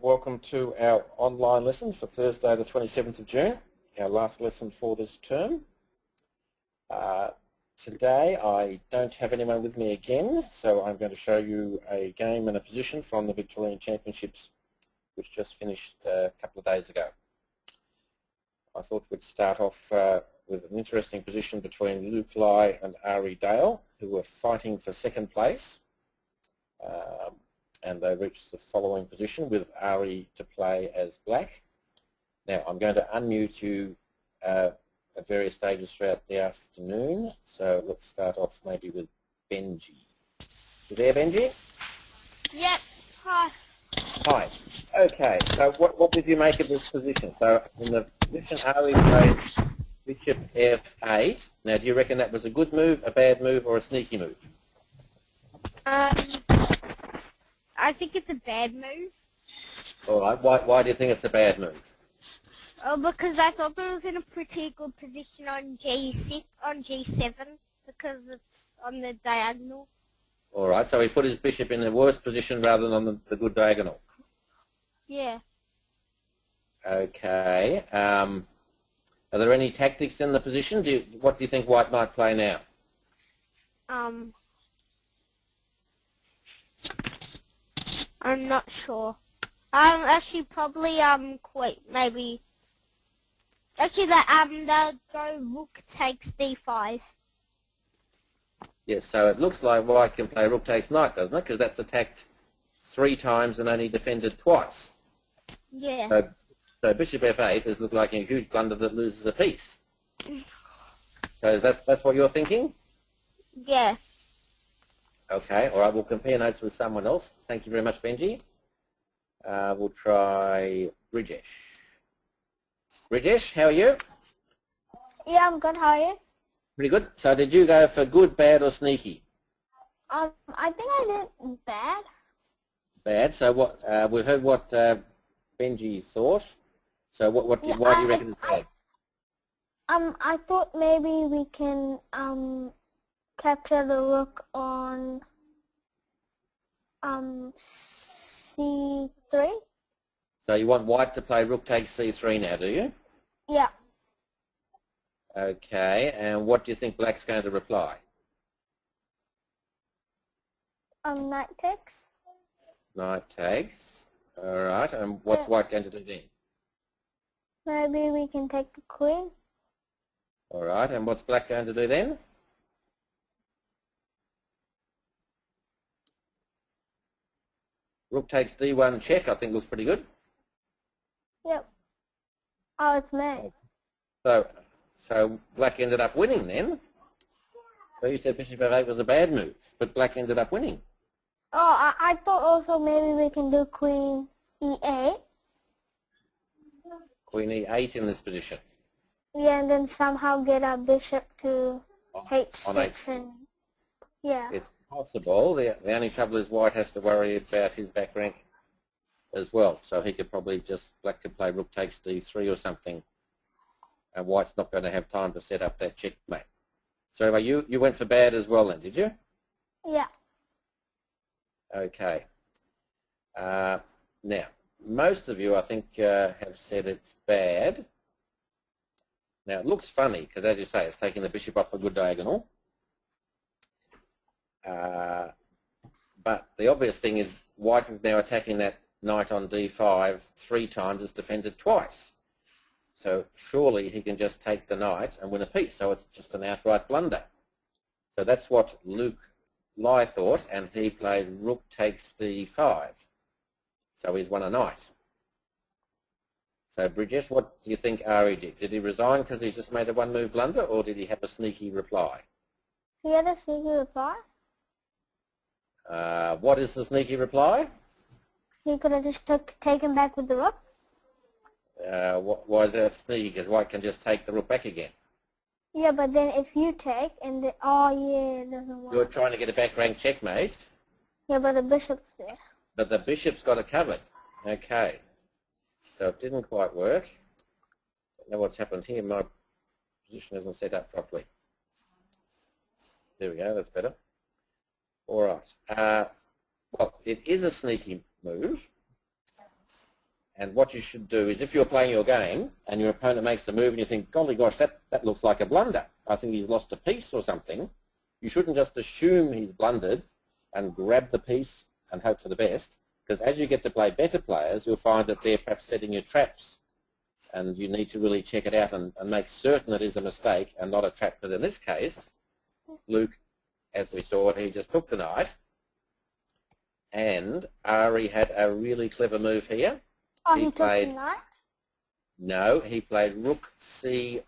Welcome to our online lesson for Thursday the 27th of June, our last lesson for this term. Today I don't have anyone with me again, so I'm going to show you a game and a position from the Victorian Championships which just finished a couple of days ago. I thought we'd start off with an interesting position between Luke Lai and Ari Dale, who were fighting for second place. And they reached the following position with Ari to play as black. Now I'm going to unmute you at various stages throughout the afternoon, so let's start off maybe with Benji. You there, Benji? Yep. Hi. Hi. Okay, so what did you make of this position? So in the position Ari plays Bishop F8. Now do you reckon that was a good move, a bad move, or a sneaky move? I think it's a bad move. All right, why do you think it's a bad move? Oh, because I thought it was in a pretty good position on G6, on G7, because it's on the diagonal. All right, so he put his bishop in the worst position rather than on the good diagonal. Yeah. Okay. Are there any tactics in the position? What do you think White might play now? I'm not sure. Actually, probably, maybe. Actually, they'll go Rook takes D5. Yes, so it looks like White can play Rook takes Knight, doesn't it? Because that's attacked 3 times and only defended twice. Yeah. So Bishop F8 has looked like a huge blunder that loses a piece. So that's what you're thinking? Yeah. Okay, all right, we'll compare notes with someone else. Thank you very much, Benji. We'll try Brijesh. Brijesh, how are you? Yeah, I'm good. How are you? Pretty good. So did you go for good, bad, or sneaky? I think I did bad. Bad. So what? We've heard what Benji thought. So why do you reckon it's bad? I thought maybe we can capture the rook on C3. So you want White to play Rook takes C3 now, do you? Yeah. Okay. And what do you think Black's going to reply? Knight takes. Knight takes. All right. And what's White going to do then? Maybe we can take the queen. All right. And what's Black going to do then? Rook takes D1 check, I think looks pretty good. Yep. Oh, it's me. So Black ended up winning then. So you said Bishop F8 was a bad move, but Black ended up winning. Oh, I thought also maybe we can do Queen E8. Queen E8 in this position. Yeah, and then somehow get our bishop to H6 on H6. and yeah. It's possible. The only trouble is White has to worry about his back rank as well. So he could probably Black could play Rook takes D3 or something, and White's not going to have time to set up that checkmate. So you went for bad as well then, did you? Yeah. Okay. Now, most of you, I think, have said it's bad. Now, it looks funny because, as you say, it's taking the bishop off a good diagonal. But the obvious thing is White is now attacking that knight on D5 3 times, it's defended twice. So surely he can just take the knight and win a piece. So it's just an outright blunder. So that's what Luke Lai thought, and he played Rook takes D5. So he's won a knight. So Brijesh, what do you think Ari did? Did he resign because he just made a one-move blunder, or did he have a sneaky reply? He had a sneaky reply. What is the sneaky reply? He could have just taken back with the rook. Why is that sneaky? Because White can just take the rook back again. Yeah, but then if you take and the, oh yeah, it doesn't work. You're trying to get a back rank checkmate. Yeah, but the bishop's there. But the bishop's got it covered. Okay. So it didn't quite work. I don't know what's happened here. My position isn't set up properly. There we go. That's better. All right. Well, it is a sneaky move. And what you should do is, if you're playing your game and your opponent makes a move and you think, golly gosh, that looks like a blunder, I think he's lost a piece or something, you shouldn't just assume he's blundered and grab the piece and hope for the best, because as you get to play better players, you'll find that they're perhaps setting you traps, and you need to really check it out and make certain it is a mistake and not a trap, because in this case, Luke, as we saw, he just took the knight, and Ari had a really clever move here. Oh, he took the knight? No, he played rook c5.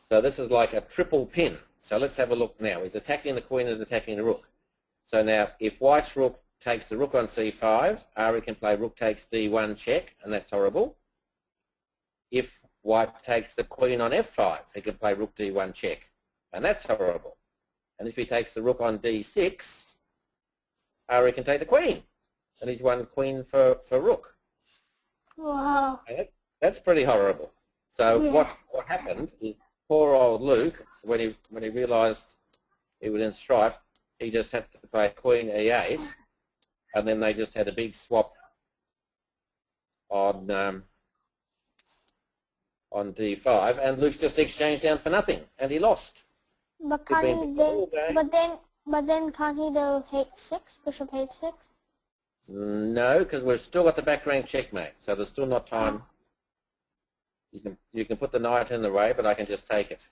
So this is like a triple pin. So let's have a look now. He's attacking the queen, he's attacking the rook. So now, if white's rook takes the rook on c5, Ari can play rook takes d1 check, and that's horrible. If white takes the queen on f5, he can play rook d1 check, and that's horrible. And if he takes the rook on d6, Ari can take the queen, and he's won queen for rook. Wow. And that's pretty horrible. So Yeah. what happened is poor old Luke, when he realised he was in strife, he just had to play queen e8, and then they just had a big swap on d5, and Luke just exchanged down for nothing, and he lost. But can't he then? But then can't he do h6, bishop h6? No, because we've still got the back rank checkmate, so there's still not time. You can put the knight in the way, but I can just take it.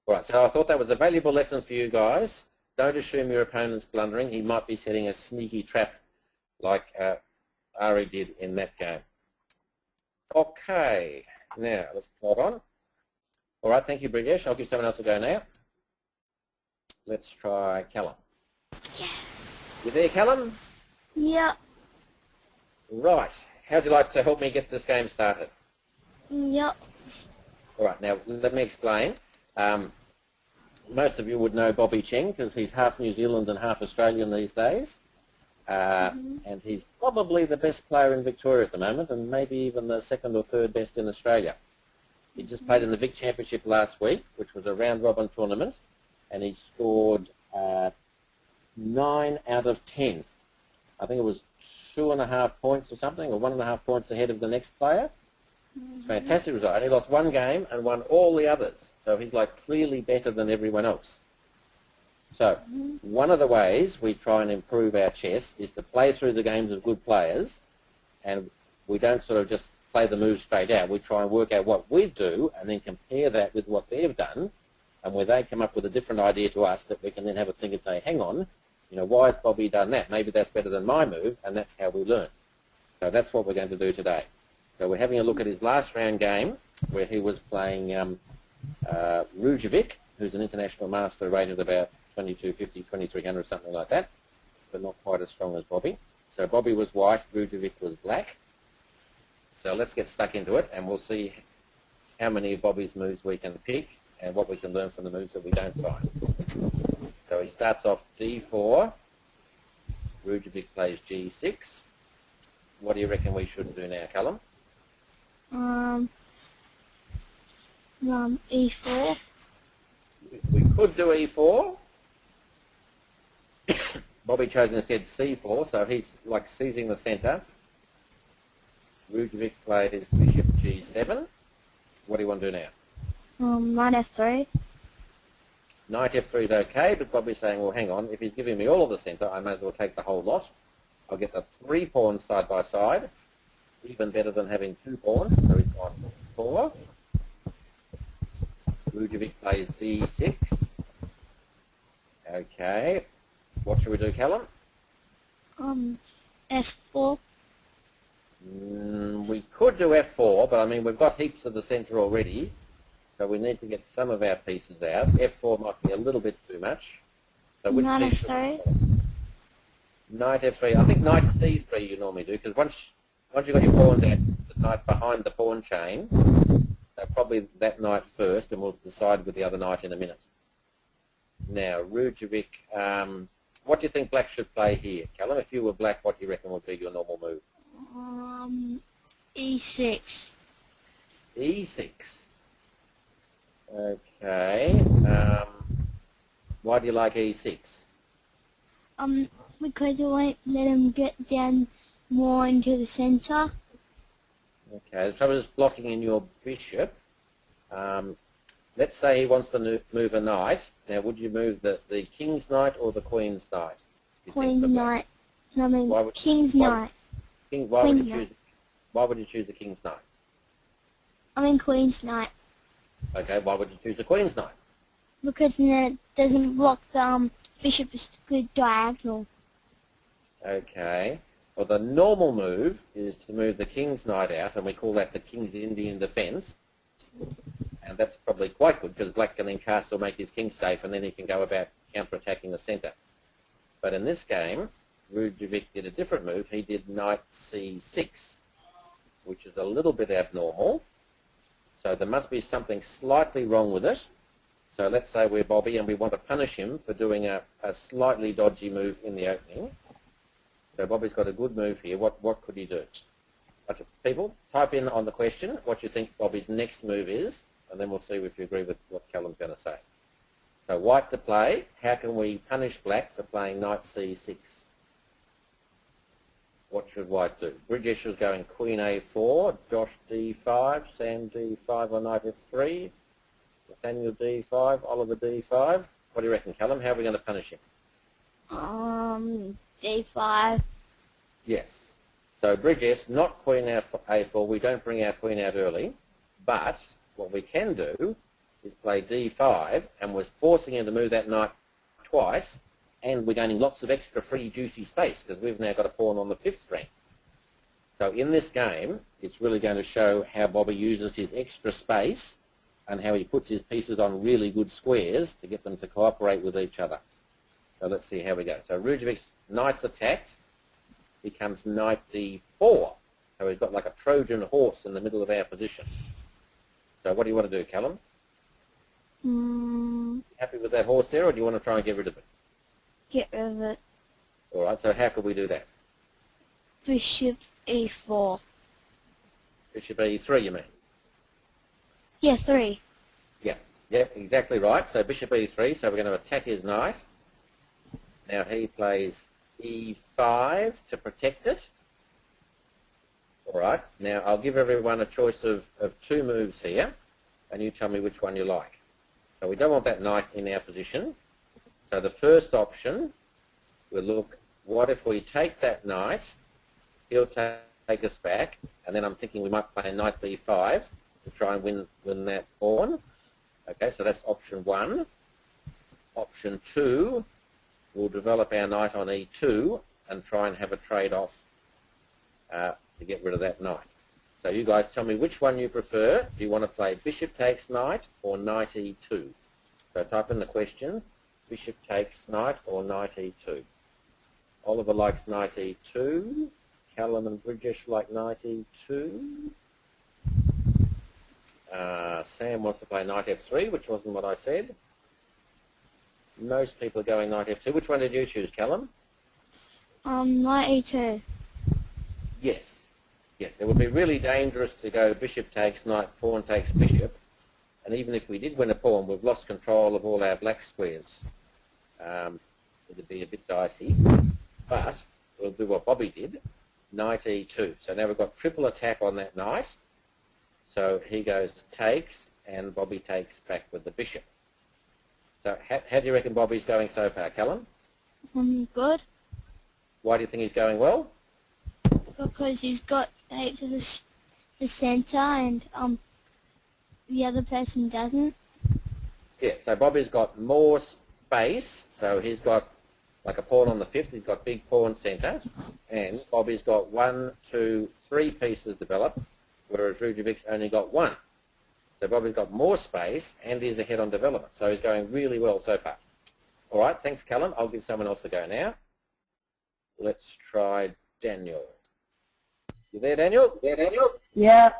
All right, so I thought that was a valuable lesson for you guys. Don't assume your opponent's blundering. He might be setting a sneaky trap like Ari did in that game. Okay, now let's plot on. All right, thank you, Brigesh. I'll give someone else a go now. Let's try Callum. Yeah. You there, Callum? Yeah. Right. How'd you like to help me get this game started? Yep. All right, now let me explain. Most of you would know Bobby Cheng because he's half New Zealand and half Australian these days. And he's probably the best player in Victoria at the moment, and maybe even the second or third best in Australia. He just played in the Vic Championship last week, which was a round-robin tournament, and he scored 9 out of 10. I think it was 2.5 points or something, or 1.5 points ahead of the next player. Fantastic result. And he lost one game and won all the others. So he's like clearly better than everyone else. So one of the ways we try and improve our chess is to play through the games of good players, and we don't sort of just play the moves straight out. We try and work out what we do and then compare that with what they've done, and where they come up with a different idea to us that we can then have a think and say, hang on, you know, why has Bobby done that? Maybe that's better than my move, and that's how we learn. So that's what we're going to do today. So we're having a look at his last round game where he was playing Rujovic, who's an international master rated about 2250, 2300, something like that, but not quite as strong as Bobby. So Bobby was white, Rujovic was black. So let's get stuck into it, and we'll see how many of Bobby's moves we can pick and what we can learn from the moves that we don't find. So he starts off d4, Rujovic plays g6. What do you reckon we should do now, Callum? E4. We could do e4. Bobby chose instead c4, so he's like seizing the centre. Rujovic plays bishop g7. What do you want to do now? Knight f3. Knight f3 is okay, but Bobby's saying, well, hang on, if he's giving me all of the centre, I may as well take the whole lot. I'll get the 3 pawns side by side, even better than having 2 pawns, so he's gone 4. Rujovic plays d6. Okay. What should we do, Callum? F4. We could do f4, but I mean, we've got heaps of the centre already, so we need to get some of our pieces out. f4 might be a little bit too much. So which Knight piece f3. Knight f3. I think knight c3 you normally do, because once you've got your pawns out, the knight behind the pawn chain, so probably that knight first, and we'll decide with the other knight in a minute. Now, Rujovic, what do you think black should play here? Callum, if you were black, what do you reckon would be your normal move? E6. E6. Okay. Why do you like E6? Because it won't let him get down more into the centre. Okay, the trouble is blocking in your bishop. Let's say he wants to move a knight. Now, would you move the king's knight or the queen's knight? Queen's knight. No, I mean king's knight. Why would you choose the king's knight? I mean queen's knight. Okay, why would you choose the queen's knight? Because then it doesn't block the bishop's good diagonal. Okay. Well, the normal move is to move the king's knight out, and we call that the king's Indian defence. And that's probably quite good, because black can then castle make his king safe, and then he can go about counter-attacking the centre. But in this game, Rujovic did a different move. He did knight c6, which is a little bit abnormal. So there must be something slightly wrong with it. So let's say we're Bobby and we want to punish him for doing a slightly dodgy move in the opening. So Bobby's got a good move here. What could he do? But people, type in on the question what you think Bobby's next move is, and then we'll see if you agree with what Callum's going to say. So white to play. How can we punish black for playing knight c6? What should white do? Brijesh is going queen a4, Josh d5, Sam d5 or knight f3, Nathaniel d5, Oliver d5. What do you reckon, Callum? How are we going to punish him? d5. Yes. So Brijesh, not queen a4. We don't bring our queen out early, but what we can do is play d5, and we're forcing him to move that knight twice, and we're gaining lots of extra free juicy space because we've now got a pawn on the 5th rank. So in this game, it's really going to show how Bobby uses his extra space and how he puts his pieces on really good squares to get them to cooperate with each other. So let's see how we go. So Rujovic's knight's attacked, becomes knight d4. So he's got like a Trojan horse in the middle of our position. So what do you want to do, Callum? Happy with that horse there, or do you want to try and get rid of it? Get rid of it. All right, so how could we do that? Bishop e4. Bishop e3, you mean? Yeah, 3. Yeah, exactly right. So bishop e3, so we're going to attack his knight. Now he plays e5 to protect it. All right, now I'll give everyone a choice of 2 moves here, and you tell me which one you like. So we don't want that knight in our position. So the first option, we'll look, what if we take that knight, he'll take us back, and then I'm thinking we might play knight b5 to try and win that pawn. Okay, so that's option 1. Option 2, we'll develop our knight on e2 and try and have a trade-off to get rid of that knight. So you guys tell me which one you prefer. Do you want to play bishop takes knight or knight e2? So type in the question, bishop takes knight or knight e2. Oliver likes knight e2. Callum and Brijesh like knight e2. Sam wants to play knight f3, which wasn't what I said. Most people are going knight f2. Which one did you choose, Callum? Knight e2. Yes. Yes, it would be really dangerous to go bishop takes knight, pawn takes bishop. And even if we did win a pawn, we've lost control of all our black squares. It'd be a bit dicey. But we'll do what Bobby did, knight e2. So now we've got triple attack on that knight. So he goes takes, and Bobby takes back with the bishop. So how do you reckon Bobby's going so far, Callum? Good. Why do you think he's going well? Because he's got out to the centre, and the other person doesn't. Yeah, so Bobby's got more space, so he's got like a pawn on the 5th, he's got big pawn centre, and Bobby's got 1, 2, 3 pieces developed, whereas Rujovic's only got 1. So Bobby's got more space, and he's ahead on development, so he's going really well so far. All right, thanks, Callum. I'll give someone else a go now. Let's try Daniel. You there, Daniel? Yeah.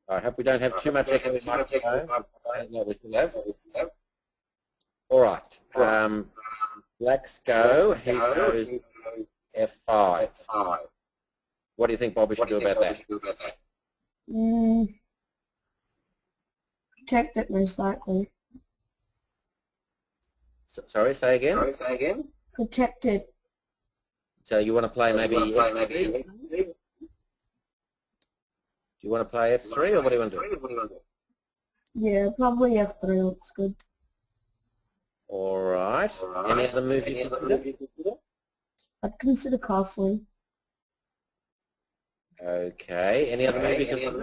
I hope we don't have too much echo in my microphone. We should have. All right. Black's go. He goes f5. What do you think Bobby should do about that? Protect it most likely. Sorry, say again? Protect it. So you want to play maybe F3? Do you want to play F3 or what do you want to do? Yeah, probably F3 looks good. All right. Any other move you consider? I'd consider castling. Okay. Any other move you consider?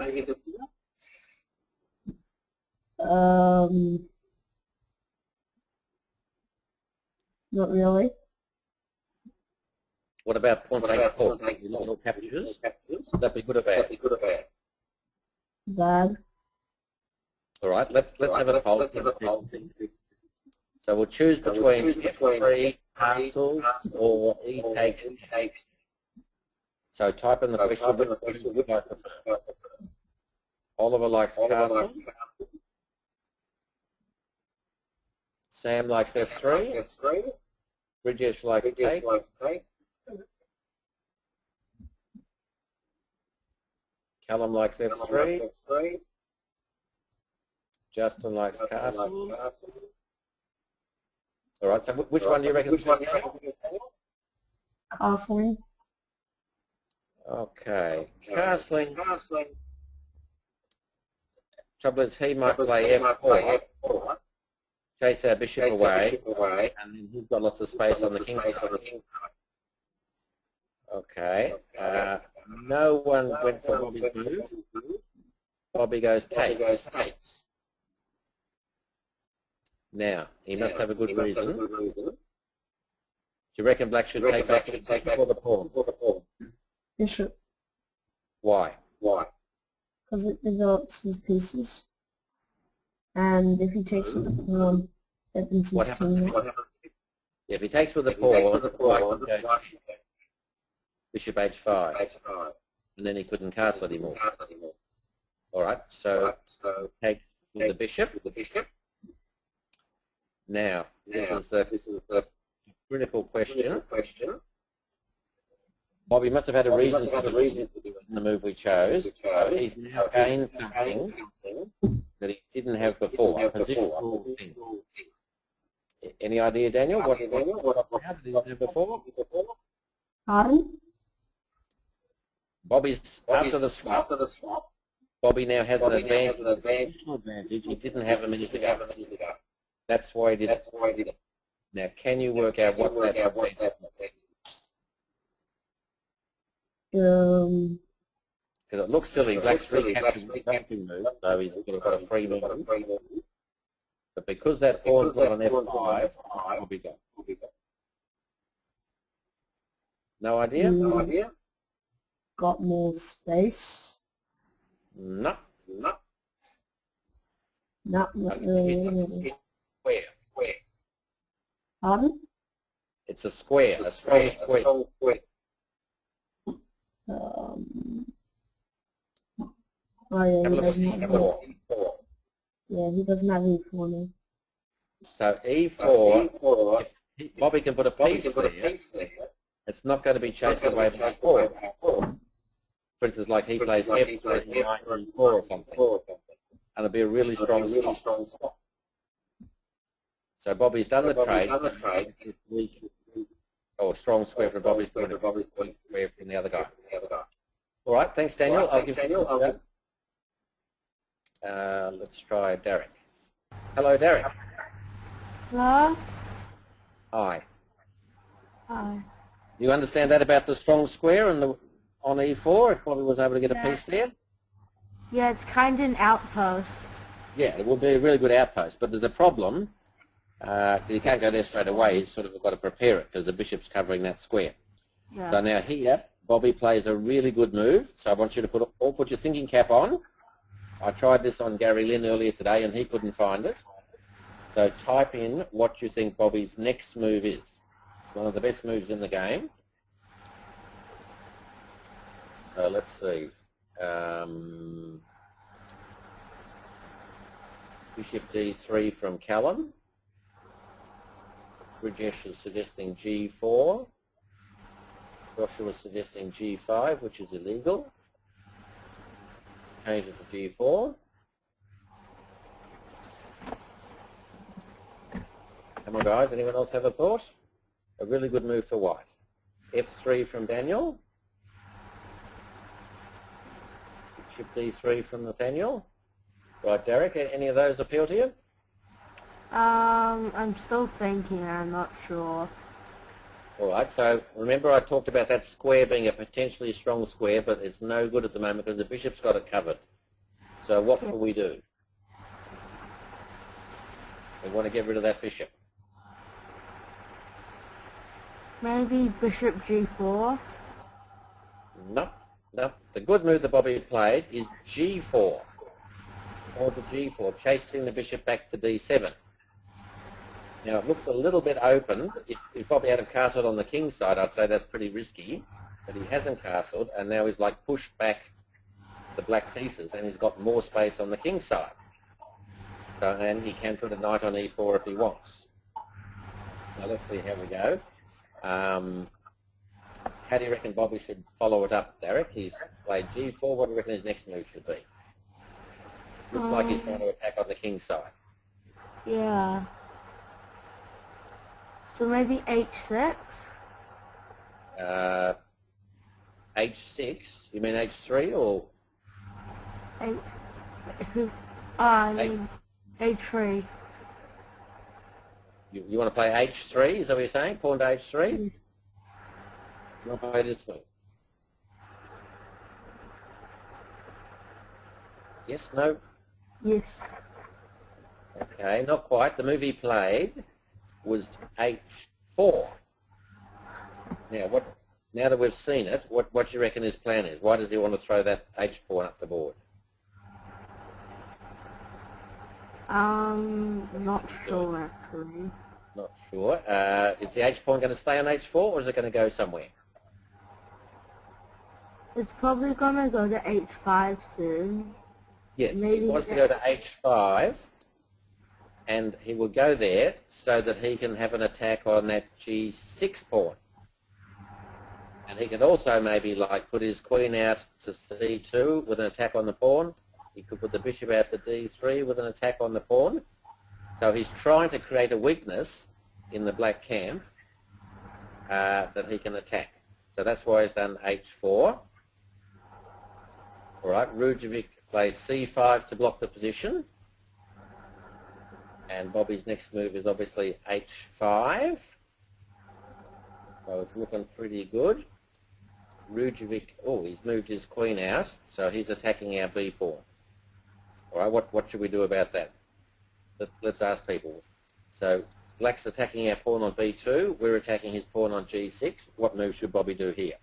Not really. What about pawn takes pawn? Little captures? Would that be good or bad? Bad. All right. Let's have a poll. So we'll choose between F3 castle or E takes. So type in the question which would you prefer. Oliver likes castle. Sam likes F3. Bridges likes take. Callum likes F3. Justin likes castle. All right, so which one do you reckon? Castling. Okay, castling. Trouble is he might play F4, chase our bishop away, and then he's got lots of space on the king side. Okay, no one went for Bobby's move. Bobby goes takes. Now, he must have a good reason. Do you reckon black should take back before the pawn? Bishop. Why? Because it develops his pieces. And if he takes with the pawn, that opens his king. If he takes with the pawn, goes bishop h5. And then he couldn't castle anymore. All right, so takes with the bishop. Now, this is the critical question. Bobby must have had a reason for the move we chose. He's now gained something that he didn't have before, a positional thing. Any idea, Daniel? What did he have before? Pardon? Bobby's after the swap. Bobby now has an advantage. He didn't have a minute to go. That's why he did it. Now, can you work out what that is? Because it looks silly. Black's recaptured the captain move, so he's got a free move. But because that pawn's not on F5, Bobby got. No idea? Got more space. No. Not really. Square. Pardon? It's a square, a strong square. Oh yeah, he doesn't have E4. Yeah, he doesn't have E4 now. So E4, if Bobby can put a piece there, it's not going to be chased away by pawn. For instance, like he plays F3, knight E4 or something, and it'll be a really strong stop. So Bobby's done the trade, or a strong square from Bobby's point of view, weak square from the other guy. All right, thanks Daniel. I'll give you let's try Derek. Hello, Derek. Hello? Hi. Hi. You understand that about the strong square and on E4, if Bobby was able to get a piece there? Yeah, it's kind of an outpost. Yeah, it would be a really good outpost, but there's a problem. You can't go there straight away. He's sort of got to prepare it because the bishop's covering that square. Yeah. So now here, Bobby plays a really good move. So I want you to put your thinking cap on. I tried this on Gary Lynn earlier today and he couldn't find it. So type in what you think Bobby's next move is. It's one of the best moves in the game. So let's see. Bishop D3 from Callum. Rajesh is suggesting G4. Joshua is suggesting G5, which is illegal. Change it to G4. Come on guys, anyone else have a thought? A really good move for white. F3 from Daniel. Bishop D3 from Nathaniel. Right, Derek, any of those appeal to you? I'm still thinking. I'm not sure. All right, so remember I talked about that square being a potentially strong square, but it's no good at the moment because the bishop's got it covered. So what will we do? We want to get rid of that bishop. Maybe bishop G4. No, no. The good move that Bobby played is G4. Or the G4, chasing the bishop back to D7. Now it looks a little bit open. If Bobby had castled on the king's side, I'd say that's pretty risky. But he hasn't castled, and now he's like pushed back the black pieces, and he's got more space on the king's side. So, and he can put a knight on E4 if he wants. Now let's see how we go. How do you reckon Bobby should follow it up, Derek? He's played G4. What do you reckon his next move should be? Looks like he's trying to attack on the king's side. Yeah. So maybe H6? H6? You mean H3 or? I mean H3. You want to play H3? Is that what you're saying? Pawn to H3? Yes. You want to play this move? Yes? No? Yes. Okay, not quite. The move he played was H4. Now that we've seen it, what do you reckon his plan is? Why does he want to throw that H pawn up the board? Not sure actually. Not sure. Is the H pawn going to stay on H4 or is it going to go somewhere? It's probably gonna go to H5 soon. Yes, Maybe he wants to go to H5 and he will go there so that he can have an attack on that G6 pawn. And he can also maybe like put his queen out to C2 with an attack on the pawn. He could put the bishop out to D3 with an attack on the pawn. So he's trying to create a weakness in the black camp that he can attack. So that's why he's done H4. All right, Rujovic plays C5 to block the position. And Bobby's next move is obviously H5. So it's looking pretty good. Rujovic, oh, he's moved his queen out, so he's attacking our B pawn. All right, what should we do about that? Let's ask people. So Black's attacking our pawn on B2. We're attacking his pawn on G6. What move should Bobby do here?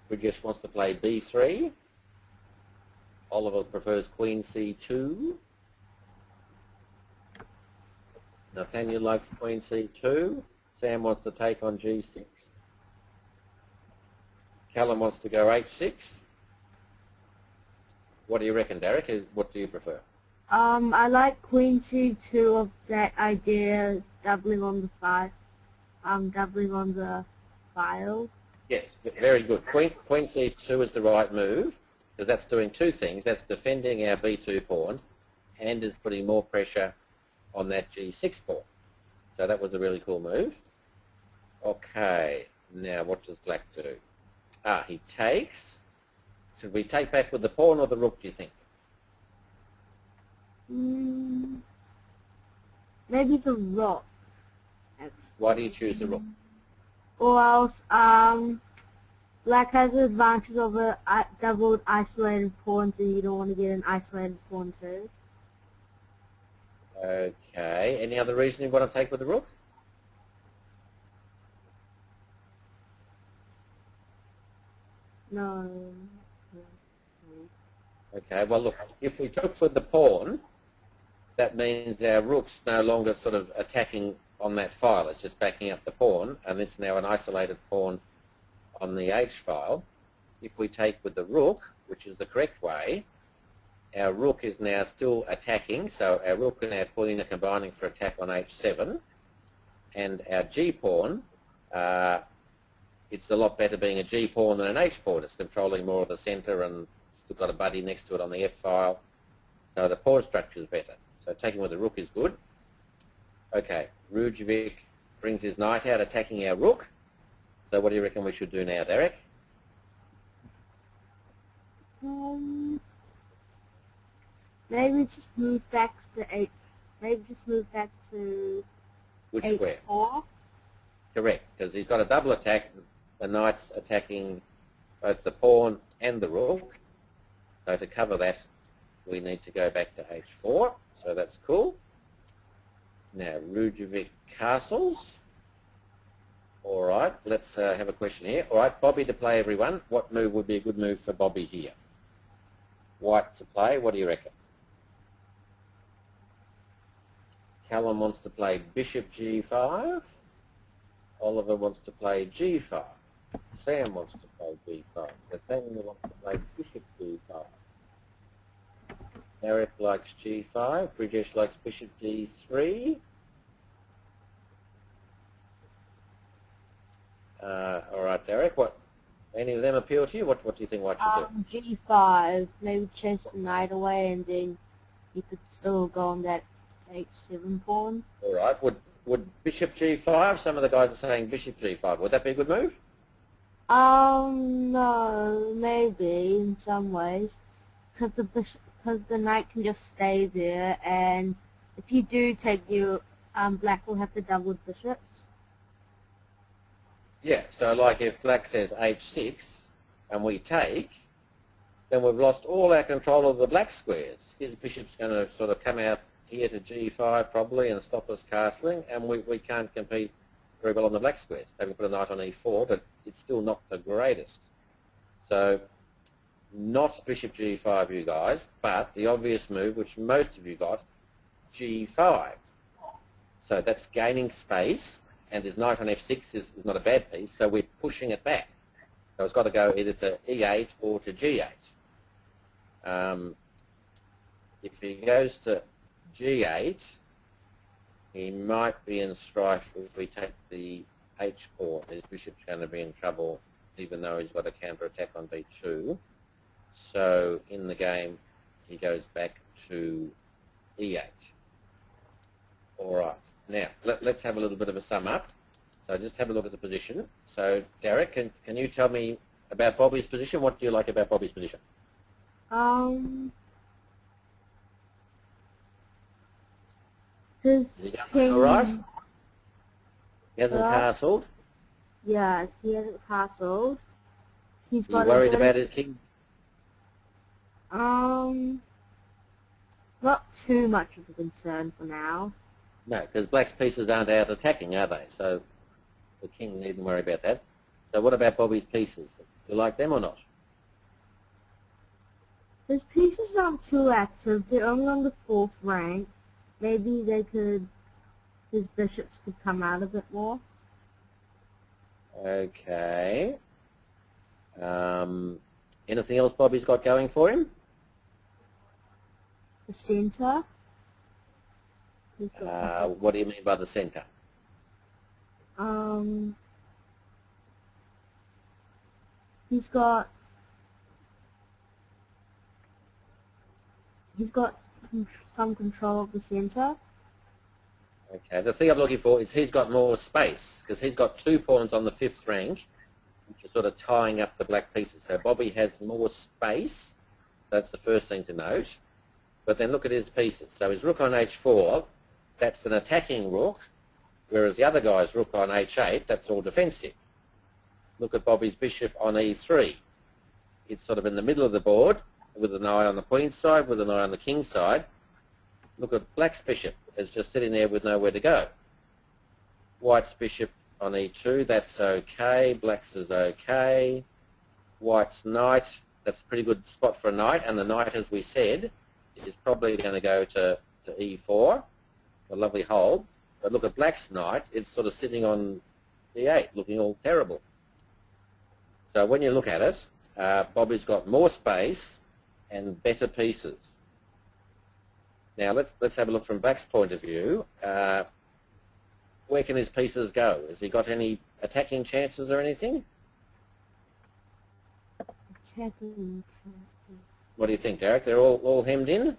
Bridges wants to play B3. Oliver prefers Queen C2. Nathaniel likes Queen C2. Sam wants to take on G6. Callum wants to go H6. What do you reckon, Derek? What do you prefer? I like Queen C2 of that idea, doubling on the file. Yes, very good. Queen C2 is the right move because that's doing two things. That's defending our B2 pawn and is putting more pressure on that G6 pawn. So that was a really cool move. Okay, now what does Black do? He takes. Should we take back with the pawn or the rook, do you think? Maybe the rook. Why do you choose the rook? Or else, Black has the advantage of a doubled isolated pawn, so you don't want to get an isolated pawn too. Okay, any other reason you want to take with the rook? No. Okay, well look, if we took with the pawn, that means our rook's no longer sort of attacking on that file, it's just backing up the pawn, and it's now an isolated pawn on the H file. If we take with the rook, which is the correct way, our rook is now still attacking, so our rook and our queen are combining for attack on H7, and our G pawn, it's a lot better being a G pawn than an H pawn. It's controlling more of the centre and still got a buddy next to it on the F file, so the pawn structure is better. So taking with the rook is good. Okay, Rujovic brings his knight out attacking our rook. So what do you reckon we should do now, Derek? Maybe just move back to H. Maybe just move back to Which H4. square? Correct, because he's got a double attack. The knight's attacking both the pawn and the rook. So to cover that, we need to go back to H4. So that's cool. Now, Rujovic castles. All right, let's have a question here. All right, Bobby to play, everyone. What move would be a good move for Bobby here? White to play, what do you reckon? Callum wants to play bishop g5. Oliver wants to play g5. Sam wants to play b5. Nathaniel wants to play bishop d5. Eric likes g5. Brijesh likes bishop d3. All right, Derek, any of them appeal to you? What do you think White should do? G5. Maybe chase the knight away, and then you could still go on that H7 pawn. All right, would bishop g5? Some of the guys are saying bishop g5. Would that be a good move? No, maybe in some ways, because the knight can just stay there, and if you do take you, black will have to double bishops. Yeah, so like if black says h6 and we take, then we've lost all our control of the black squares. His bishop's going to sort of come out here to g5 probably and stop us castling, and we can't compete very well on the black squares. They can put a knight on e4, but it's still not the greatest. So not bishop g5, you guys, but the obvious move, which most of you got, g5. So that's gaining space, and his knight on f6 is not a bad piece, so we're pushing it back. So it's got to go either to e8 or to g8. If he goes to g8, he might be in strife if we take the h pawn. His bishop's going to be in trouble, even though he's got a counter-attack on b2. So in the game, he goes back to e8. All right. Now, let's have a little bit of a sum up. So just have a look at the position. So, Derek, can you tell me about Bobby's position? What do you like about Bobby's position? His king... All right. He hasn't castled. Yes, he hasn't castled. He's got. You worried about his king? Not too much of a concern for now. No, because black's pieces aren't out attacking, are they? So the king needn't worry about that. So what about Bobby's pieces? Do you like them or not? His pieces aren't too active. They're only on the 4th rank. Maybe his bishops could come out a bit more. Okay. Anything else Bobby's got going for him? The center. What do you mean by the center? He's got some control of the center. Okay, the thing I'm looking for is he's got more space, because he's got 2 pawns on the 5th rank, which is sort of tying up the black pieces. So Bobby has more space. That's the first thing to note. But then look at his pieces. So his rook on h4, that's an attacking rook, whereas the other guy's rook on h8, that's all defensive. Look at Bobby's bishop on e3. It's sort of in the middle of the board, with an eye on the queen's side, with an eye on the king's side. Look at black's bishop. It's just sitting there with nowhere to go. White's bishop on e2, that's okay. Black's is okay. White's knight, that's a pretty good spot for a knight, and the knight, as we said, is probably going to go to e4, a lovely hold. But look at black's knight, it's sort of sitting on e8, looking all terrible. So when you look at it, Bobby's got more space and better pieces. Now let's have a look from black's point of view. Where can his pieces go? Has he got any attacking chances or anything? Attacking chances. What do you think, Derek? They're all hemmed in?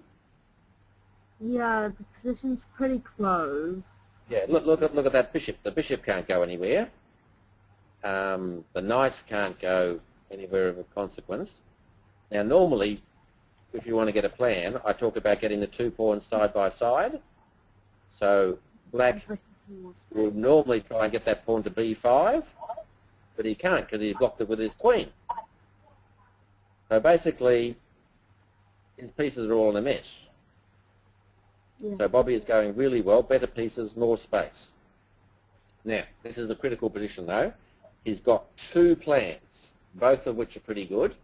Yeah, the position's pretty close. Yeah, look at that bishop. The bishop can't go anywhere. The knight can't go anywhere of consequence. Now, normally, if you want to get a plan, I talk about getting the 2 pawns side by side. So black will normally try and get that pawn to b5, but he can't because he blocked it with his queen. So basically, his pieces are all in a mess. Yeah. So Bobby is going really well. Better pieces, more space. Now, this is a critical position though. He's got 2 plans, both of which are pretty good.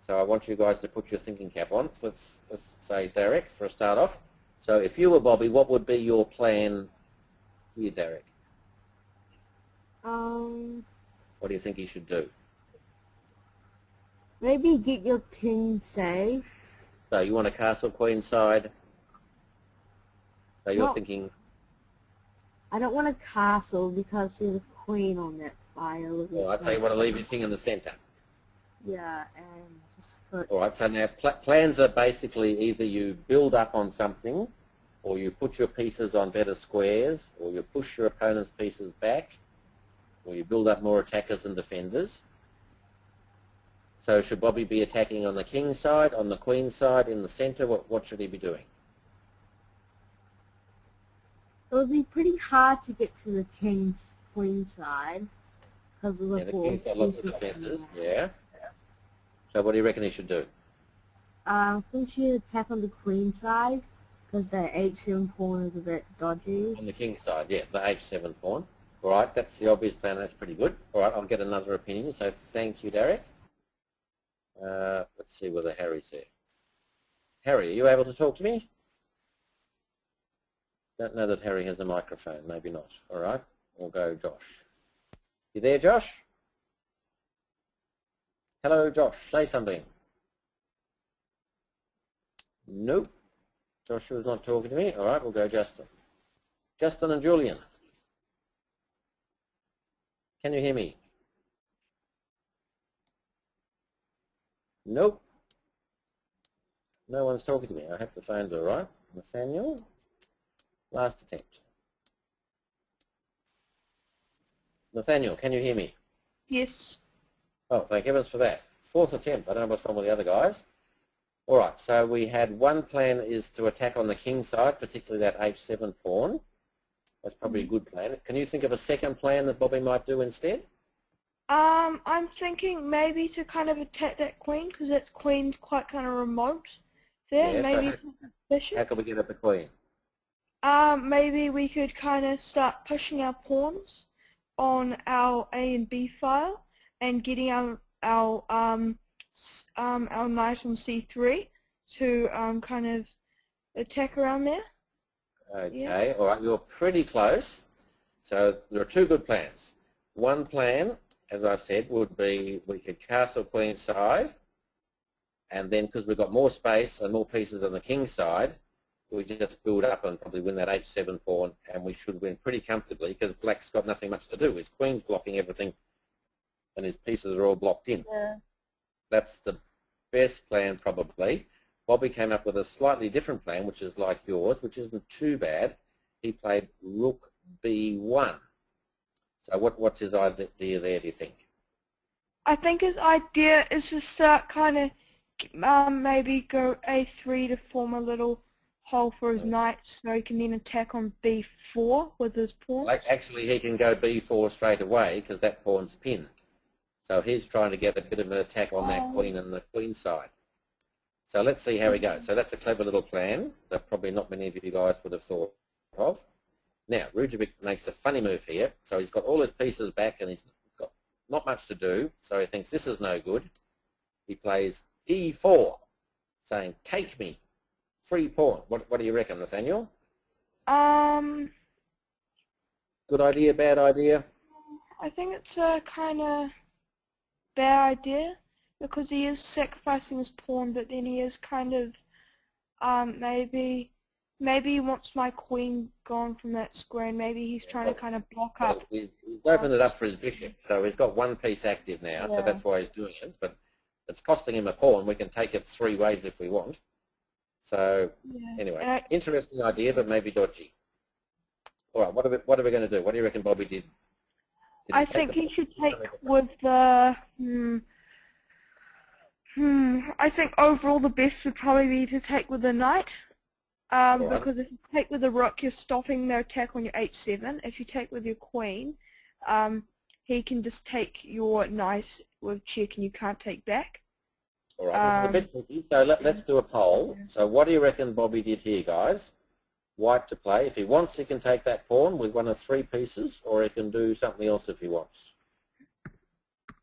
So I want you guys to put your thinking cap on. Let's say Derek for a start off. So if you were Bobby, what would be your plan here, Derek? What do you think he should do? Maybe get your king safe. So you want a castle queen side? So you're thinking... I don't want a castle because there's a queen on that file. Well, I'd say you want to leave your king in the centre. Yeah, and just put... All right, so now plans are basically either you build up on something, or you put your pieces on better squares, or you push your opponent's pieces back, or you build up more attackers and defenders. So should Bobby be attacking on the king side, on the queen side, in the centre? What should he be doing? It would be pretty hard to get to the king's queen side because of the The king's got lots of defenders, yeah. So what do you reckon he should do? I think she should attack on the queen side because the h7 pawn is a bit dodgy. On the king side, yeah, the h7 pawn. All right, that's the obvious plan. That's pretty good. All right, I'll get another opinion. So thank you, Derek. Let's see whether Harry's there. Harry, are you able to talk to me? Don't know that Harry has a microphone. Maybe not. All right, we'll go Josh. You there, Josh? Hello, Josh. Say something. Nope. Joshua's not talking to me. All right, we'll go Justin. Justin and Julian. Can you hear me? Nope. No one's talking to me. I hope the phone's all right. Nathaniel, last attempt. Nathaniel, can you hear me? Yes. Oh, thank heavens for that. 4th attempt. I don't know what's wrong with the other guys. All right, so we had one plan is to attack on the king side, particularly that h7 pawn. That's probably a good plan. Can you think of a second plan that Bobby might do instead? I'm thinking maybe to kind of attack that queen because that queen's quite kind of remote there. Yeah, maybe so the bishop. how can we get at the queen? Maybe we could kind of start pushing our pawns on our A and B file and getting our knight on C3 to kind of attack around there. Okay, Yeah. all right, you're pretty close. So there are 2 good plans. One plan, as I said, would be we could castle queen side, and then because we've got more space and more pieces on the king side, we just build up and probably win that h7 pawn, and we should win pretty comfortably because black's got nothing much to do. His queen's blocking everything, and his pieces are all blocked in. Yeah. That's the best plan probably. Bobby came up with a slightly different plan, which is like yours, which isn't too bad. He played rook b1. So what's his idea there, do you think? I think his idea is to start kind of maybe go A3 to form a little hole for his knight so he can then attack on B4 with his pawn. Like actually, he can go b4 straight away because that pawn's pinned. So he's trying to get a bit of an attack on that queen and the queen side. So let's see how he goes. So that's a clever little plan that probably not many of you guys would have thought of. Now, Rujovic makes a funny move here. So he's got all his pieces back and he's got not much to do. So he thinks this is no good. He plays e4, saying, take me, free pawn. What do you reckon, Nathaniel? Good idea, bad idea? I think it's a kind of bad idea because he is sacrificing his pawn, but then he is kind of maybe he wants my queen gone from that square, and maybe he's trying to kind of block up. He's opened it up for his bishop, so he's got one piece active now, so Yeah. that's why he's doing it. But it's costing him a pawn. We can take it 3 ways if we want. So Yeah. anyway, interesting idea, but maybe dodgy. All right, what are we going to do? What do you reckon Bobby did? I think he should take with the... I think overall the best would probably be to take with the knight. Right. Because if you take with the rook, you're stopping their attack on your h7. If you take with your queen, he can just take your knight with check and you can't take back. All right, this is a bit tricky. So let's do a poll. So what do you reckon Bobby did here, guys? White to play. If he wants, he can take that pawn with one of 3 pieces, or he can do something else if he wants.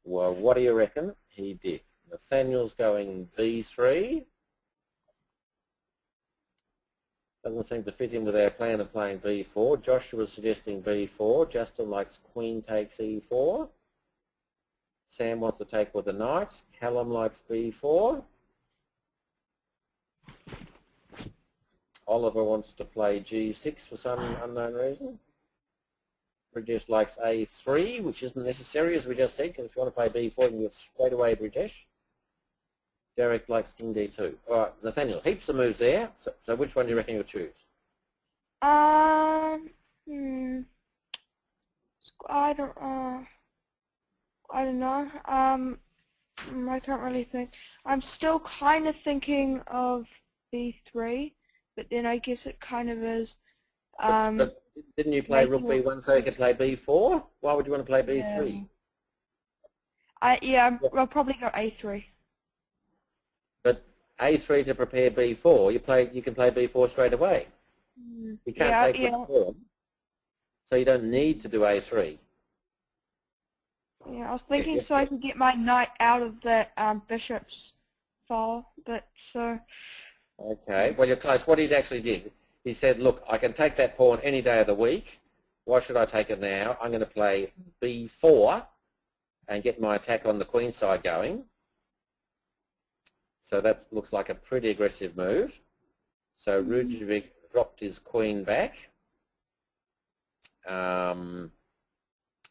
Well, what do you reckon he did? Nathaniel's going b3. Doesn't seem to fit in with our plan of playing b4. Joshua's suggesting b4. Justin likes queen takes e4. Sam wants to take with the knight. Callum likes b4. Oliver wants to play g6 for some unknown reason. Brijesh likes a3, which isn't necessary, as we just said, because if you want to play b4, you can go straight away, Brijesh. Derek likes king d2. All right, Nathaniel, heaps of moves there. So which one do you reckon you'll choose? I don't know. I can't really think. I'm still kind of thinking of b3, but then I guess it kind of is. But didn't you play rook b1 so you could play b4? Why would you want to play b3? I'll probably go a3. But a3 to prepare b4, you can play b4 straight away. You can't take the pawn, so you don't need to do a3. Yeah, I was thinking so I can get my knight out of that bishop's file, but so... Okay, well you're close. What he actually did, he said, look, I can take that pawn any day of the week. Why should I take it now? I'm going to play b4 and get my attack on the queen side going. So that looks like a pretty aggressive move. So Rujovic dropped his queen back.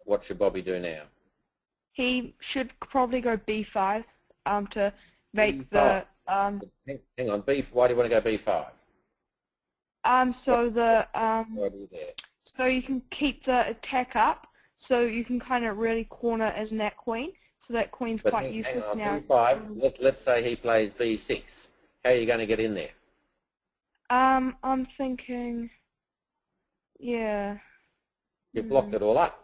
What should Bobby do now? He should probably go b5 to make B5. the... Hang on, why do you want to go b5? So the... What do you do? so you can keep the attack up, so you can kind of really corner as that queen. So that queen's quite useless now. b5, let's say he plays b6. How are you going to get in there? I'm thinking... Yeah. You blocked it all up.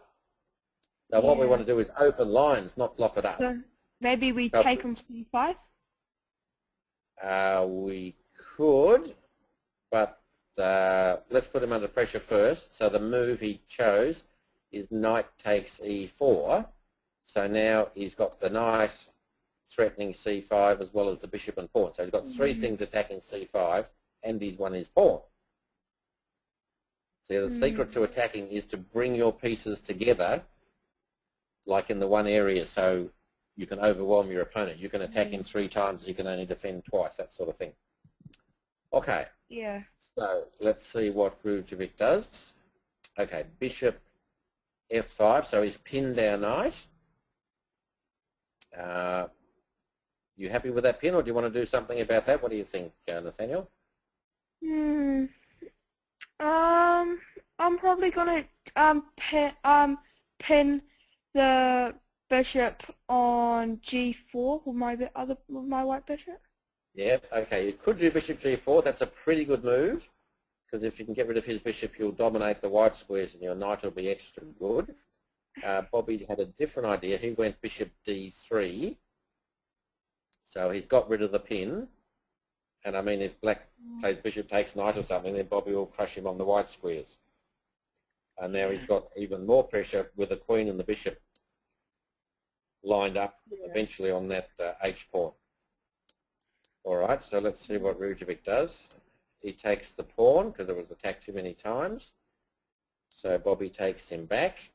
So what we want to do is open lines, not block it up. So maybe we take on c5? We could, but let's put him under pressure first. So the move he chose is knight takes e4. So now he's got the knight threatening c5 as well as the bishop and pawn. So he's got 3 things attacking c5 and he's won his pawn. So the secret to attacking is to bring your pieces together like in the one area so you can overwhelm your opponent. You can attack him 3 times, you can only defend twice, that sort of thing. Okay. Yeah. So let's see what Rujovic does. Okay, bishop f5, so he's pinned our knight. You happy with that pin, or do you want to do something about that? What do you think, Nathaniel? I'm probably gonna pin the bishop on g4 with my white bishop. Yep. Okay. You could do bishop g4. That's a pretty good move because if you can get rid of his bishop, you'll dominate the white squares, and your knight will be extra good. Bobby had a different idea. He went bishop d3. So he's got rid of the pin. And I mean, if black plays bishop takes knight or something, then Bobby will crush him on the white squares. And now he's got even more pressure with the queen and the bishop lined up eventually on that h-pawn. All right, so let's see what Rujovic does. He takes the pawn because it was attacked too many times. So Bobby takes him back.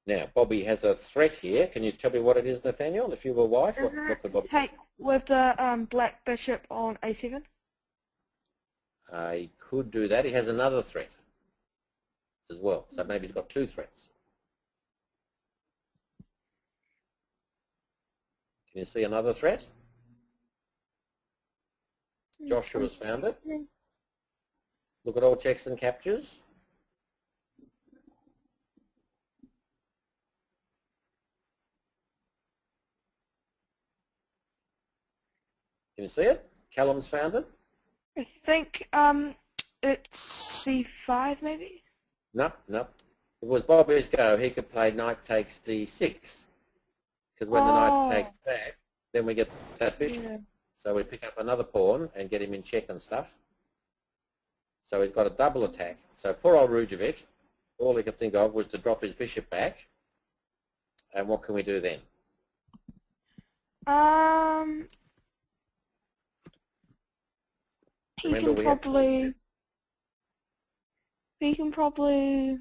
Now, Bobby has a threat here. Can you tell me what it is, Nathaniel? If you were white, what could Bobby take with the black bishop on a7? He could do that. He has another threat as well. So maybe he's got 2 threats. Can you see another threat? Joshua's found it. Look at all checks and captures. Can you see it? Callum's found it? I think it's C5 maybe. No, no. If it was Bobby's go, he could play knight takes d6. Because when the knight takes back, then we get that bishop. Yeah. So we pick up another pawn and get him in check and stuff. So he's got a double attack. So poor old Rujovic, all he could think of was to drop his bishop back. And what can we do then? He can probably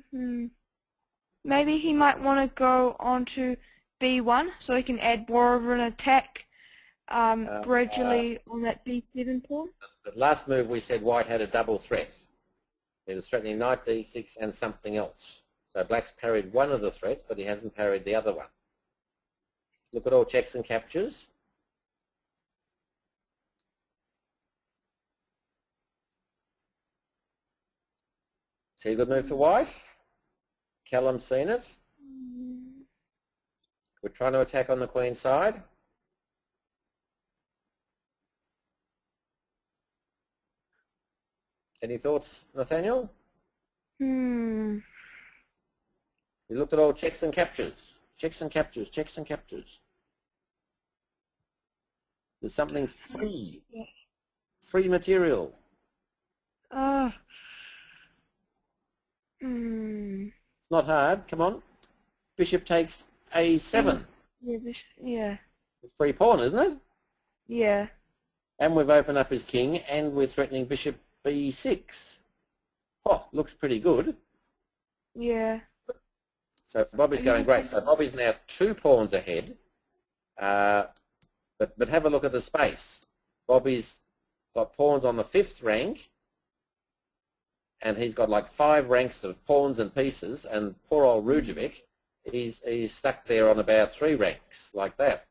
maybe he might want to go on to B1 so he can add more of an attack gradually on that B7 pawn. The last move we said white had a double threat. He was threatening knight d6 and something else. So black's parried one of the threats, but he hasn't parried the other one. Look at all checks and captures. See a good move for white? Callum's seen it. We're trying to attack on the queen side. Any thoughts, Nathaniel? You looked at all checks and captures. Checks and captures, checks and captures. There's something free. Free material. It's not hard. Come on. Bishop takes A7. Yeah. It's free pawn, isn't it? Yeah. And we've opened up his king, and we're threatening bishop B6. Oh, looks pretty good. Yeah. So Bobby's going great. So Bobby's now 2 pawns ahead. But have a look at the space. Bobby's got pawns on the 5th rank, and he's got like 5 ranks of pawns and pieces, and poor old Rujovic, he's stuck there on about 3 ranks, like that.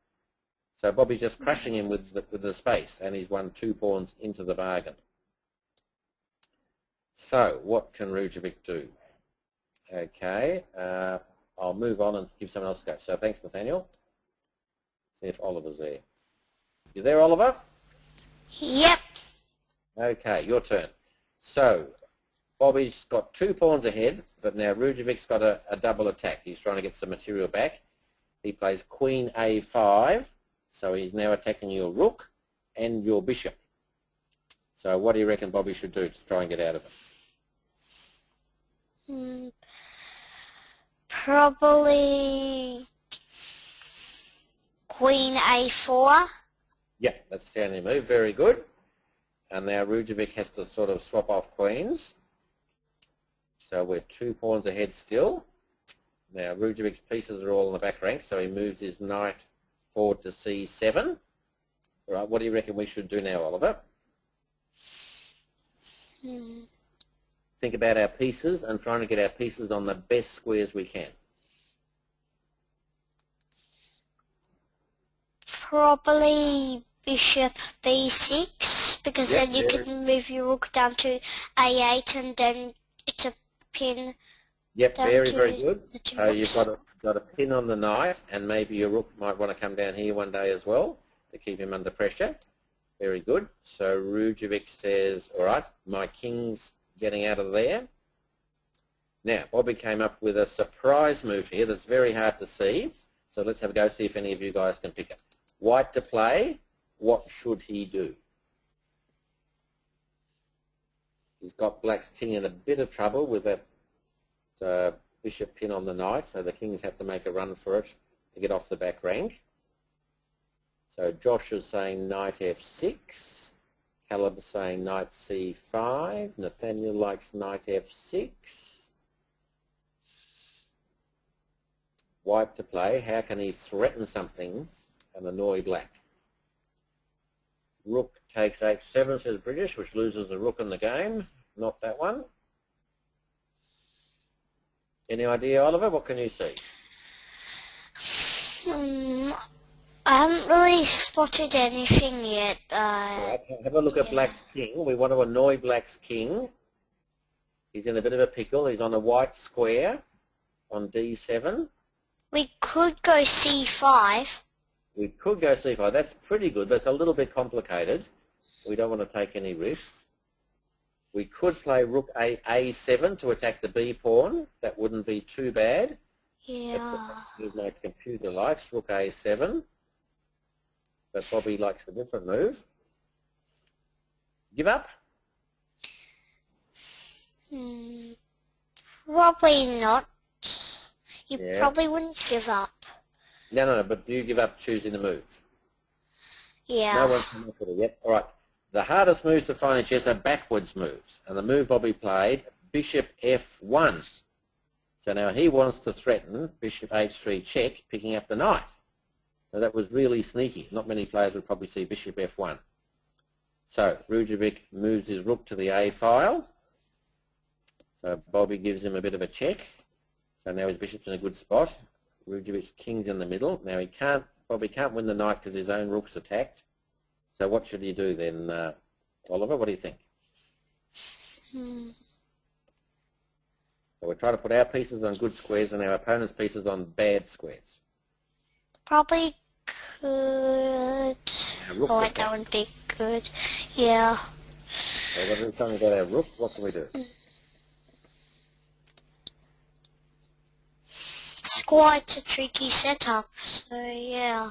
So Bobby's just crushing him with the space, and he's won 2 pawns into the bargain. So what can Rujovic do? Okay, I'll move on and give someone else a go. So thanks, Nathaniel. See if Oliver's there. You there, Oliver? Yep. Okay, your turn. So Bobby's got 2 pawns ahead, but now Rujovic's got a double attack. He's trying to get some material back. He plays Queen A5, so he's now attacking your rook and your bishop. So what do you reckon Bobby should do to try and get out of it? Probably Queen A4. Yeah, that's the only move. Very good. And now Rujovic has to sort of swap off queens. So we're 2 pawns ahead still. Now Rujovic's pieces are all in the back rank, so he moves his knight forward to C7. All right, what do you reckon we should do now, Oliver? Think about our pieces and trying to get our pieces on the best squares we can. Probably Bishop B6, because then you can move your rook down to A8 and then it's a pin. Yep, down very, to very good. the 2 So you've rooks. got a pin on the knight, and maybe your rook might want to come down here one day as well to keep him under pressure. Very good. So Rujovic says, all right, my king's getting out of there. Now, Bobby came up with a surprise move here that's very hard to see. So let's have a go, see if any of you guys can pick it. White to play, what should he do? He's got black's king in a bit of trouble with that bishop pin on the knight, so the kings have to make a run for it to get off the back rank. So Josh is saying knight F6, Caleb's saying knight C5, Nathaniel likes knight F6. White to play, how can he threaten something and annoy black? Rook takes H7, says British, which loses the rook in the game. Not that one. Any idea, Oliver? What can you see? I haven't really spotted anything yet. Right, have a look at black's king. We want to annoy black's king. He's in a bit of a pickle. He's on a white square on D7. We could go C5. We could go C5. That's pretty good, but it's a little bit complicated. We don't want to take any risks. We could play rook A7 to attack the B pawn. That wouldn't be too bad. Yeah. That's my computer likes, rook A7. But Bobby likes a different move. Give up? Probably not. You Yeah. probably wouldn't give up. No, but do you give up choosing the move? Yeah. No one's come up with it yet. All right. The hardest moves to find in chess are backwards moves. And the move Bobby played, bishop F1. So now he wants to threaten bishop H3 check, picking up the knight. So that was really sneaky. Not many players would probably see bishop F1. So Rujovic moves his rook to the A file. So Bobby gives him a bit of a check. So now his bishop's in a good spot. Rujovic's king's in the middle. Now Bobby can't win the knight because his own rook's attacked. So what should he do then, Oliver? What do you think? So we're trying to put our pieces on good squares and our opponent's pieces on bad squares. Probably could. Oh, that would be good. Yeah. So what are we talking about our rook? What can we do? It's quite a tricky setup, so yeah.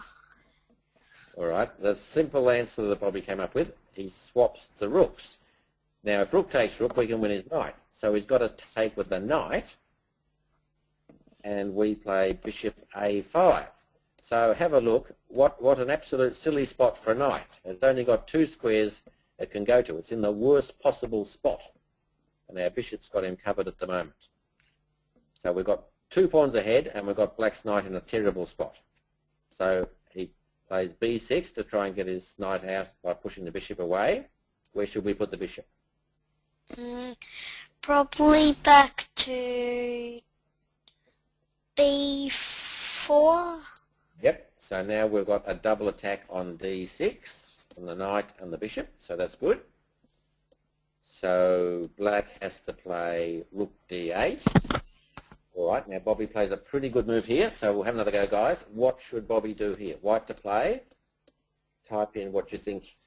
All right, the simple answer that Bobby came up with, he swaps the rooks. Now, if rook takes rook, we can win his knight. So he's got to take with the knight, and we play bishop A5. So have a look. What an absolute silly spot for a knight. It's only got two squares it can go to. It's in the worst possible spot, and our bishop's got him covered at the moment. So we've got 2 pawns ahead, and we've got black's knight in a terrible spot. So he plays B6 to try and get his knight out by pushing the bishop away. Where should we put the bishop? Probably back to B4. Yep, so now we've got a double attack on D6 on the knight and the bishop, so that's good. So black has to play rook D8. All right, now Bobby plays a pretty good move here, so we'll have another go, guys. What should Bobby do here? White to play. Type in what you think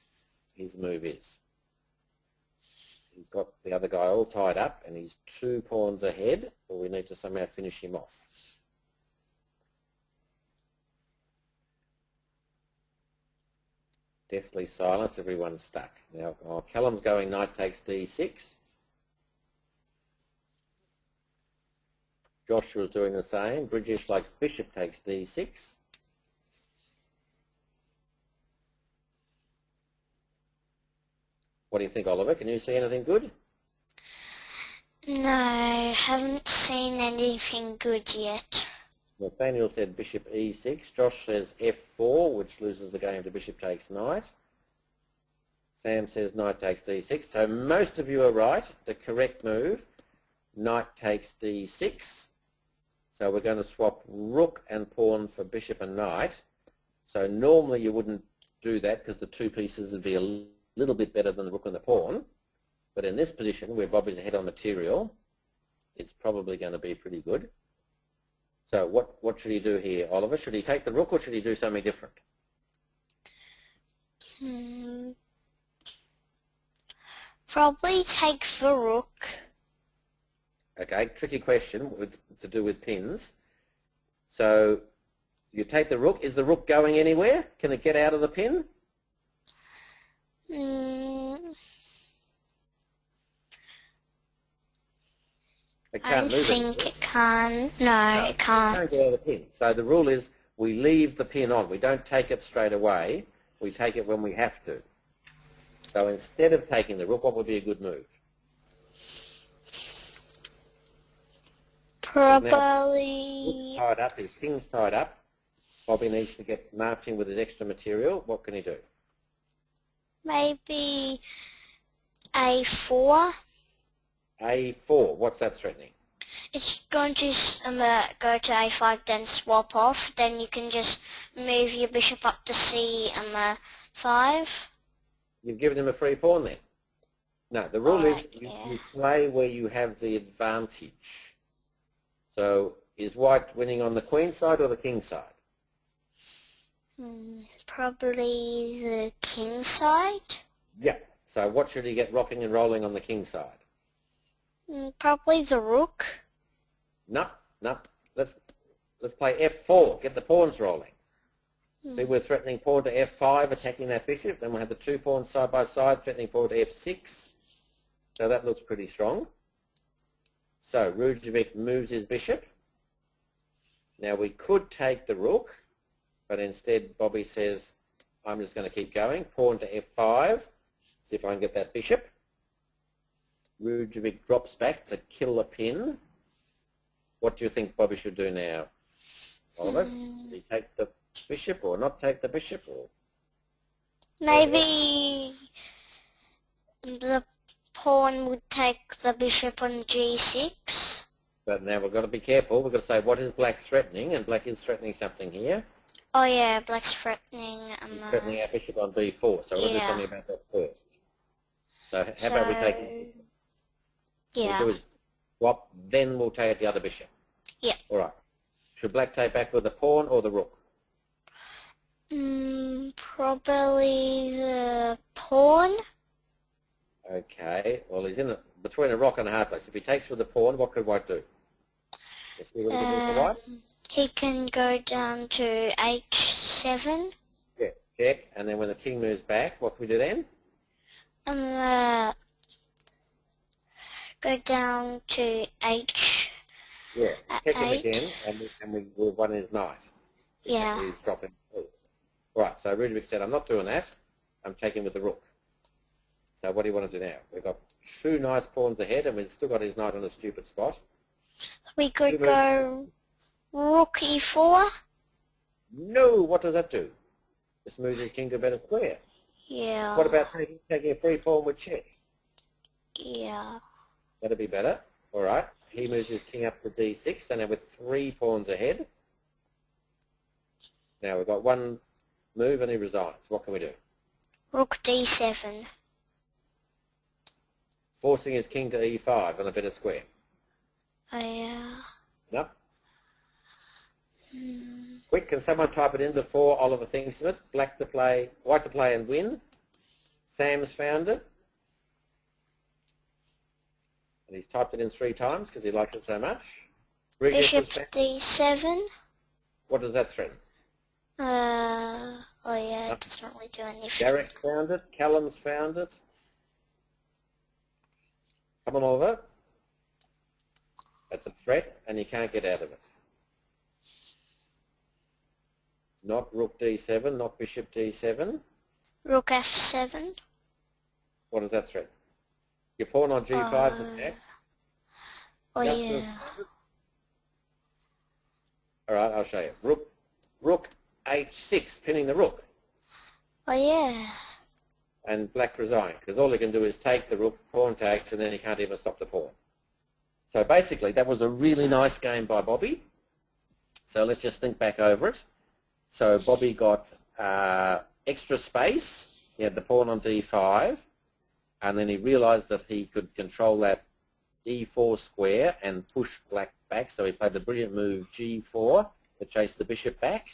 his move is. He's got the other guy all tied up, and he's 2 pawns ahead, but we need to somehow finish him off. Deathly silence, everyone's stuck. Now, Callum's going knight takes D6. Joshua's doing the same. Bridges likes bishop takes D6. What do you think, Oliver? Can you see anything good? No, haven't seen anything good yet. Nathaniel said bishop E6. Josh says F4, which loses the game to bishop takes knight. Sam says knight takes D6. So most of you are right. The correct move, knight takes D6. So we're going to swap rook and pawn for bishop and knight. So normally you wouldn't do that because the 2 pieces would be a little bit better than the rook and the pawn. But in this position, where Bobby's ahead on material, it's probably going to be pretty good. So what should he do here, Oliver? Should he take the rook or should he do something different? Probably take the rook. Okay, tricky question to do with pins. So you take the rook. Is the rook going anywhere? Can it get out of the pin? I don't think it can. No, it can't. It can't get out of the pin. So the rule is we leave the pin on. We don't take it straight away. We take it when we have to. So instead of taking the rook, what would be a good move? Probably. Rook's tied up. His king's tied up. Bobby needs to get marching with his extra material. What can he do? Maybe A4. A4. What's that threatening? It's going to go to A5, then swap off. Then you can just move your bishop up to C and the 5. You've given him a free pawn then. No, the rule is Alright, yeah. you play where you have the advantage. So is white winning on the queen side or the king side? Probably the king side. Yeah. So what should he get rocking and rolling on the king side? Probably the rook. No. Let's play f4. Get the pawns rolling. See, we're threatening pawn to f5, attacking that bishop. Then we'll have the two pawns side by side, threatening pawn to f6. So that looks pretty strong. So Rujovic moves his bishop. Now we could take the rook, but instead Bobby says, I'm just going to keep going. Pawn to f5. See if I can get that bishop. Rujovic drops back to kill the pin. What do you think Bobby should do now, Oliver? Did he take the bishop or not take the bishop? Or Maybe the pawn would take the bishop on g6. But now we've got to be careful. We've got to say what is black threatening, and black is threatening something here. Oh yeah, black's threatening. He's threatening our bishop on b4, so we'll do something about that first. So how about we take it? Yeah. What we'll do is swap, then we'll take the other bishop. Yeah. All right. Should black take back with the pawn or the rook? Probably the pawn. Okay. Well, he's in between a rock and a hard place. If he takes with the pawn, what could white do? Let's see what he can do for white. He can go down to h7. Yeah, check. And then when the king moves back, what can we do then? Go down to h. Yeah, check him 8. again, and we'll won his knight. Yeah. He's dropping. Right, so Rujovic said, I'm not doing that. I'm taking with the rook. So what do you want to do now? We've got two nice pawns ahead, and we've still got his knight on a stupid spot. We could go rook e4. No, what does that do? This moves his king to a better square. Yeah. What about taking a free pawn with check? Yeah. That'd be better. All right. He moves his king up to d6, so now we're 3 pawns ahead. Now we've got one move and he resigns. What can we do? Rook d7. Forcing his king to e5 on a better square. Oh yeah. No? Quick, can someone type it in before Oliver thinks of it? Black to play, white to play and win. Sam's found it. And he's typed it in 3 times because he likes it so much. Bishop d7. What does that threaten? Oh yeah, it doesn't really do anything. Garrick's found it. Callum's found it. Come on, Oliver. That's a threat, and you can't get out of it. Not rook d7, not bishop d7. Rook f7. What does that threaten? Your pawn on g5 is attack. Oh yeah. All right, I'll show you. Rook h6, pinning the rook. Oh yeah. And black resign, because all he can do is take the rook, pawn takes, and then he can't even stop the pawn. So basically, that was a really nice game by Bobby. So let's just think back over it. So Bobby got extra space. He had the pawn on d5, and then he realized that he could control that e4 square and push black back. So he played the brilliant move g4 to chase the bishop back.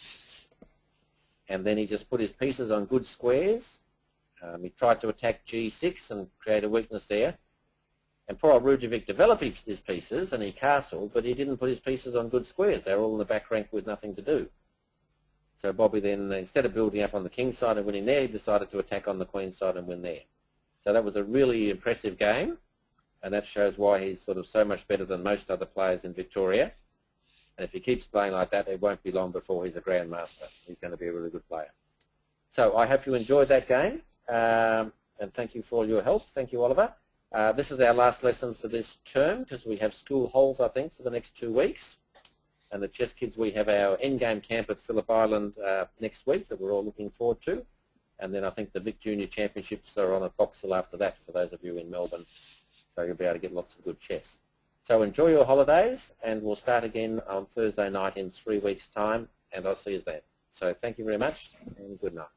And then he just put his pieces on good squares. He tried to attack g6 and create a weakness there. And poor old Rujovic developed his pieces and he castled, but he didn't put his pieces on good squares. They were all in the back rank with nothing to do. So Bobby then, instead of building up on the king side and winning there, he decided to attack on the queen side and win there. So that was a really impressive game, and that shows why he's sort of so much better than most other players in Victoria. And if he keeps playing like that, it won't be long before he's a grandmaster. He's going to be a really good player. So I hope you enjoyed that game, and thank you for all your help. Thank you, Oliver. This is our last lesson for this term because we have school holes, I think, for the next 2 weeks. And the Chess Kids, we have our endgame camp at Phillip Island next week that we're all looking forward to. And then I think the Vic Junior Championships are on at Box Hill after that for those of you in Melbourne. So you'll be able to get lots of good chess. So enjoy your holidays, and we'll start again on Thursday night in 3 weeks' time, and I'll see you then. So thank you very much, and good night.